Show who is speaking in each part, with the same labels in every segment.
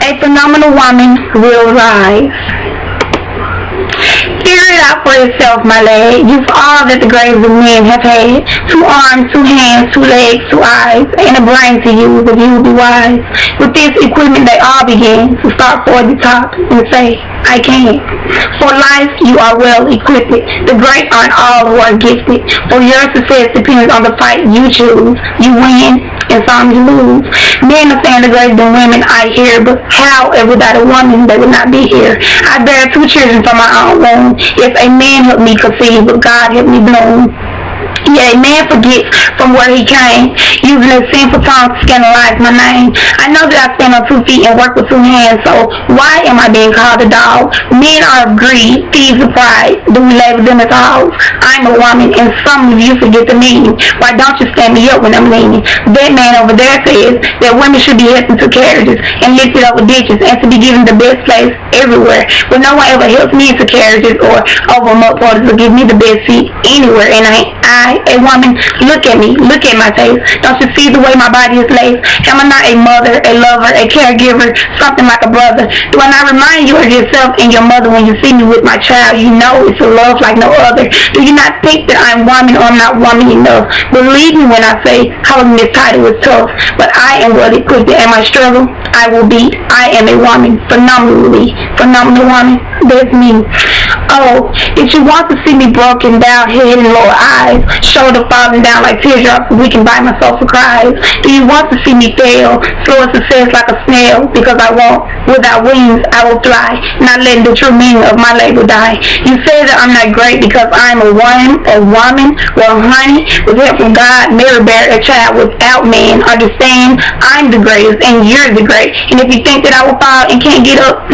Speaker 1: A phenomenal woman will rise. Figure it out for yourself, my lad. You've all that the graves of men have had. 2 arms, 2 hands, 2 legs, 2 eyes, and a brain to use if you will be wise. With this equipment they all begin to start for the top and say, I can. For life, you are well equipped. The great aren't all who are gifted. For your success depends on the fight you choose. You win, and some you lose. Men are saying the greater than women, I hear, but how if without a woman they would not be here? I bear 2 children from my own womb. If a man helped me conceive, but God helped me bloom. Yeah, a man forgets from where he came, using his sinful tongue to scandalize my name. I know that I stand on 2 feet and work with 2 hands, so why am I being called a dog? Men are of greed, thieves of pride. Do we label them as hogs? I'm a woman, and some of you forget the meaning. Why don't you stand me up when I'm leaning? That man over there says that women should be helped into carriages and lifted over ditches, and to be given the best place everywhere. But no one ever helps me into carriages or over motorboats to give me the best seat anywhere, and I, a woman, look at me, look at my face. Don't you see the way my body is laced? Am I not a mother, a lover, a caregiver, something like a brother? Do I not remind you of yourself and your mother when you see me with my child? You know it's a love like no other. Do you not think that I'm woman or I'm not woman enough? Believe me when I say holding this title is tough, but I am well equipped, and my struggle I will beat. I am a woman, phenomenal woman. That's me. Oh, if you want to see me broken down, head and lower eyes, shoulder falling down like teardrops, we can buy myself for cries. Do you want to see me fail, slow success like a snail? Because I won't. Without wings, I will fly, not letting the true meaning of my label die. You say that I'm not great because I'm a woman. Well, honey, with help from God, Mary bear a child without man. Understand, I'm the greatest and you're the great. And if you think that I will fall and can't get up,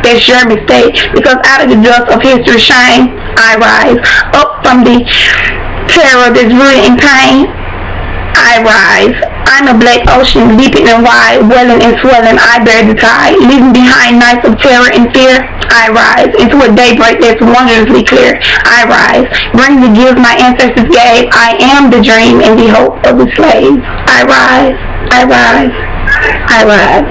Speaker 1: that's your mistake. Because out of the dust of history shine, I rise. Up from the terror that's rooted in pain, I rise. I'm a black ocean, leaping and wide, welling and swelling, I bear the tide. Leaving behind nights of terror and fear, I rise. Into a daybreak that's wondrously clear, I rise. Bring the gifts my ancestors gave, I am the dream and the hope of the slaves. I rise, I rise, I rise.